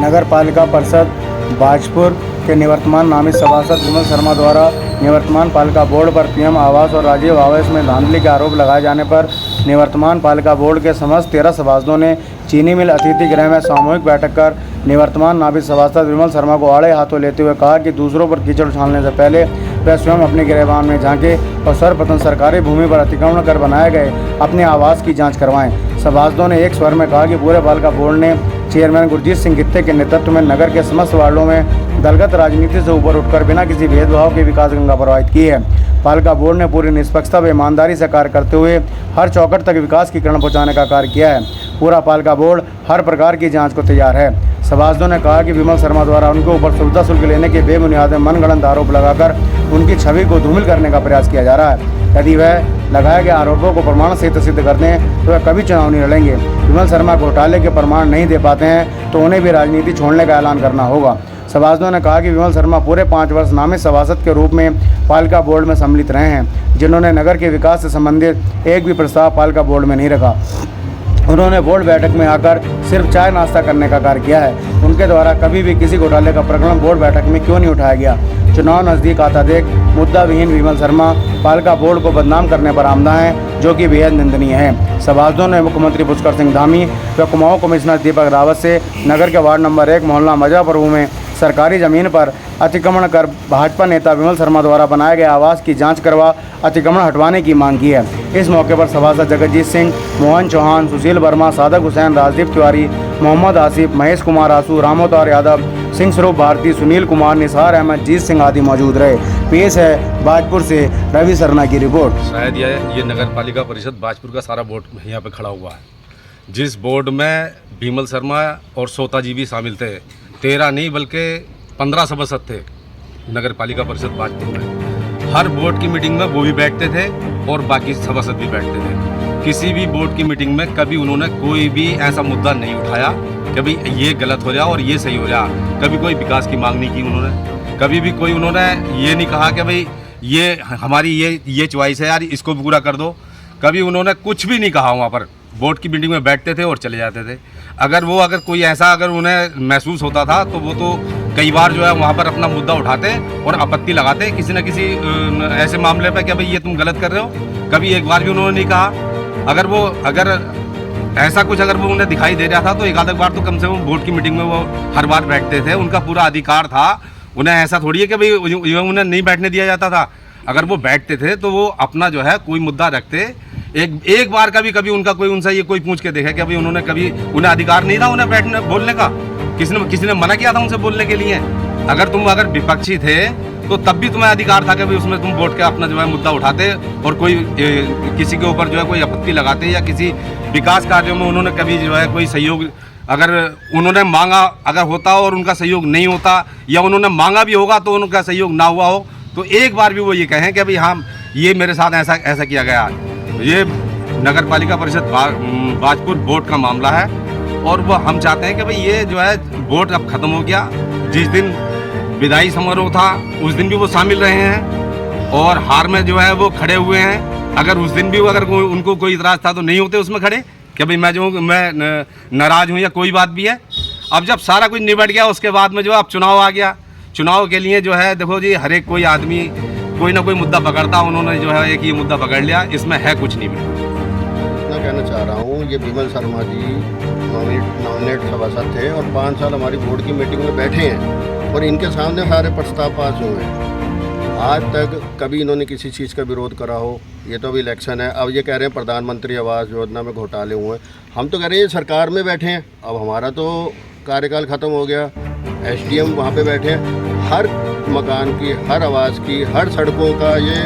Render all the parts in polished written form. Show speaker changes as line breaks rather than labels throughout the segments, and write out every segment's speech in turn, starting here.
नगर पालिका परिषद बाजपुर के निवर्तमान नामित सभासद विमल शर्मा द्वारा निवर्तमान पालिका बोर्ड पर पीएम आवास और राजीव आवास में धांधली के आरोप लगाए जाने पर निवर्तमान पालिका बोर्ड के समस्त 13 सभासदों ने चीनी मिल अतिथि गृह में सामूहिक बैठक कर निवर्तमान नामित सभासद विमल शर्मा को आड़े हाथों लेते हुए कहा कि दूसरों पर कीचड़ उछालने से पहले वह स्वयं अपने गिरहवान में झांके और सर्वप्रथम सरकारी भूमि पर अतिक्रमण कर बनाए गए अपने आवास की जाँच करवाएं। सभासदों ने एक स्वर में कहा कि पूरे पालिका बोर्ड ने चेयरमैन गुरजीत सिंह गित्ते के नेतृत्व में नगर के समस्त वार्डों में दलगत राजनीति से ऊपर उठकर बिना किसी भेदभाव के विकास गंगा प्रवाहित की है। पालिका बोर्ड ने पूरी निष्पक्षता व ईमानदारी से कार्य करते हुए हर चौखट तक विकास की किरण पहुंचाने का कार्य किया है। पूरा पालिका बोर्ड हर प्रकार की जांच को तैयार है। सभासदों ने कहा कि विमल शर्मा द्वारा उनके ऊपर सुविधा शुल्क लेने के बेबुनियाद मनगढ़ंत आरोप लगाकर उनकी छवि को धूमिल करने का प्रयास किया जा रहा है। यदि वह लगाए गए आरोपों को प्रमाण सहित सिद्ध कर दें तो वह कभी चुनाव नहीं लड़ेंगे। विमल शर्मा घोटाले के प्रमाण नहीं दे पाते हैं तो उन्हें भी राजनीति छोड़ने का ऐलान करना होगा। सभासदों ने कहा कि विमल शर्मा पूरे 5 वर्ष नामित सभासद के रूप में पालिका बोर्ड में सम्मिलित रहे हैं, जिन्होंने नगर के विकास से संबंधित एक भी प्रस्ताव पालिका बोर्ड में नहीं रखा। उन्होंने बोर्ड बैठक में आकर सिर्फ चाय नाश्ता करने का कार्य किया है। उनके द्वारा कभी भी किसी घोटाले का प्रकरण बोर्ड बैठक में क्यों नहीं उठाया गया। चुनाव नज़दीक आता देख मुद्दा विहीन विमल शर्मा पालिका बोर्ड को बदनाम करने पर आमदा हैं, जो कि बेहद निंदनीय है। सभासदों ने मुख्यमंत्री पुष्कर सिंह धामी व कुमाऊं कमिश्नर दीपक रावत से नगर के वार्ड नंबर 1 मोहल्ला मजापुर में सरकारी ज़मीन पर अतिक्रमण कर भाजपा नेता विमल शर्मा द्वारा बनाए गए आवास की जांच करवा अतिक्रमण हटवाने की मांग की है। इस मौके पर सभासद जगतजीत सिंह, मोहन चौहान, सुशील वर्मा, सादक हुसैन, राजदीप तिवारी, मोहम्मद आसिफ, महेश कुमार आसू, रामोतार यादव, सिंह स्वरूप भारती, सुनील कुमार, निसार अहमद, जीत सिंह आदि मौजूद रहे। पेश है बाजपुर से रवि सरना की रिपोर्ट।
शायद ये नगर पालिका परिषद बाजपुर का सारा बोर्ड यहाँ पे खड़ा हुआ है, जिस बोर्ड में विमल शर्मा और सोता जी भी शामिल थे। 13 नहीं बल्कि 15 सभासद थे नगर पालिका परिषद बाजपुर में। हर बोर्ड की मीटिंग में वो भी बैठते थे और बाकी सभासद भी बैठते थे। किसी भी बोर्ड की मीटिंग में कभी उन्होंने कोई भी ऐसा मुद्दा नहीं उठाया कि भाई ये गलत हो रहा और ये सही हो रहा। कभी कोई विकास की मांग नहीं की उन्होंने। कभी भी कोई उन्होंने ये नहीं कहा कि भाई ये हमारी ये चॉइस है यार, इसको पूरा कर दो। कभी उन्होंने कुछ भी नहीं कहा। वहाँ पर बोर्ड की मीटिंग में बैठते थे और चले जाते थे। अगर कोई ऐसा उन्हें महसूस होता था तो वो तो कई बार जो है वहाँ पर अपना मुद्दा उठाते और आपत्ति लगाते किसी न किसी ऐसे मामले पे कि भाई ये तुम गलत कर रहे हो। कभी एक बार भी उन्होंने नहीं कहा। अगर ऐसा कुछ वो उन्हें दिखाई दे रहा था तो एक आध बार तो कम से कम बोर्ड की मीटिंग में वो हर बार बैठते थे। उनका पूरा अधिकार था। उन्हें ऐसा थोड़ी है कि भाई उन्हें नहीं बैठने दिया जाता था। अगर वो बैठते थे तो वो अपना जो है कोई मुद्दा रखते। एक बार कभी उनका उनसे ये कोई पूछ के देखा कि भाई उन्हें अधिकार नहीं था उन्हें बैठने बोलने का। किसी ने मना किया था उनसे बोलने के लिए। अगर विपक्षी थे तो तब भी तुम्हें अधिकार था कि भाई उसमें तुम बोर्ड के अपना जो है मुद्दा उठाते और किसी के ऊपर जो है कोई आपत्ति लगाते या किसी विकास कार्यों में उन्होंने कभी जो है कोई सहयोग अगर उन्होंने मांगा अगर होता और उनका सहयोग नहीं होता या उन्होंने मांगा भी होगा तो उनका सहयोग ना हुआ हो तो एक बार भी वो ये कहें कि भाई हाँ ये मेरे साथ ऐसा किया गया। ये नगर पालिका परिषद बाजपुर बोर्ड का मामला है और वो हम चाहते हैं कि भाई ये जो है बोर्ड अब ख़त्म हो गया। जिस दिन विदाई समारोह था उस दिन भी वो शामिल रहे हैं और हार में जो है वो खड़े हुए हैं। अगर उस दिन भी उनको कोई इतराज़ था तो नहीं होते उसमें खड़े कि भाई मैं नाराज़ हूँ या कोई बात भी है। अब जब सारा कुछ निबट गया उसके बाद में जो अब चुनाव आ गया। चुनाव के लिए जो है देखो जी हर एक कोई आदमी कोई ना कोई मुद्दा पकड़ता। उन्होंने जो है एक ये मुद्दा पकड़ लिया। इसमें है कुछ नहीं।
मैं कहना चाह रहा हूँ ये विमल शर्मा जी नॉमिनेट सभासद थे और 5 साल हमारी बोर्ड की मीटिंग में बैठे हैं और इनके सामने सारे प्रस्ताव पास हुए हैं। आज तक कभी इन्होंने किसी चीज़ का विरोध करा हो। ये तो अभी इलेक्शन है। अब ये कह रहे हैं प्रधानमंत्री आवास योजना में घोटाले हुए। हम तो कह रहे हैं सरकार में बैठे हैं। अब हमारा तो कार्यकाल ख़त्म हो गया। SDM वहाँ पे बैठे हैं। हर मकान की, हर आवास की, हर सड़कों का ये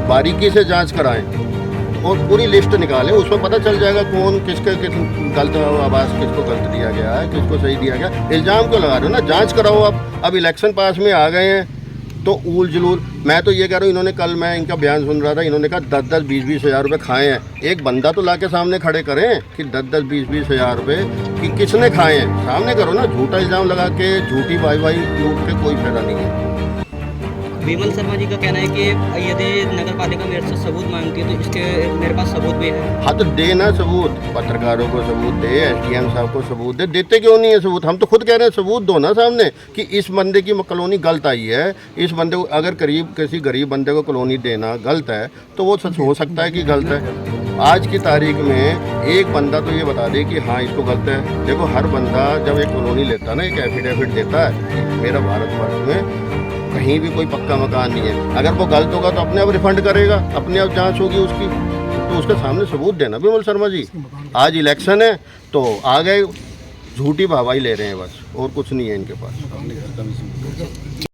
बारीकी से जांच कराएं और पूरी लिस्ट निकालें। उसमें पता चल जाएगा कौन किसके गलत आवास किसको गलत दिया गया है, किसको सही दिया गया। इल्ज़ाम क्यों लगा रहे हो ना, जांच कराओ। अब इलेक्शन पास में आ गए हैं तो ऊल जुलूल। मैं तो ये कह रहा हूँ इन्होंने कल मैं इनका बयान सुन रहा था। इन्होंने कहा 10-10, 20-20 हज़ार रुपये खाए हैं। एक बंदा तो ला के सामने खड़े करें कि 10-10, 20-20 हज़ार रुपये कि किसने खाए हैं, सामने करो ना। झूठा इल्ज़ाम लगा के झूठी वाई लूट के कोई फायदा नहीं है।
विमल शर्मा जी का कहना है कि यदि नगर पालिका मेरे से सबूत मांगती है तो इसके मेरे पास सबूत भी है।
हाँ तो देना सबूत, पत्रकारों को सबूत दे, एसडीएम साहब को सबूत दे। देते क्यों नहीं है सबूत? हम तो खुद कह रहे हैं सबूत दो ना सामने कि इस बंदे की कॉलोनी गलत आई है। इस बंदे को अगर किसी गरीब बंदे को कॉलोनी देना गलत है तो वो सच हो सकता है कि गलत है। आज की तारीख में एक बंदा तो ये बता दे कि हाँ इसको गलत है। देखो हर बंदा जब एक कॉलोनी लेता है ना, एक एफिडेविट देता है कि मेरा भारतवर्ष में कहीं भी कोई पक्का मकान नहीं है। अगर वो गलत होगा तो अपने आप रिफंड करेगा, अपने आप जांच होगी उसकी। तो उसके सामने सबूत देना विमल शर्मा जी। आज इलेक्शन है तो आ गए झूठी वाहवाही ले रहे हैं बस, और कुछ नहीं है इनके पास।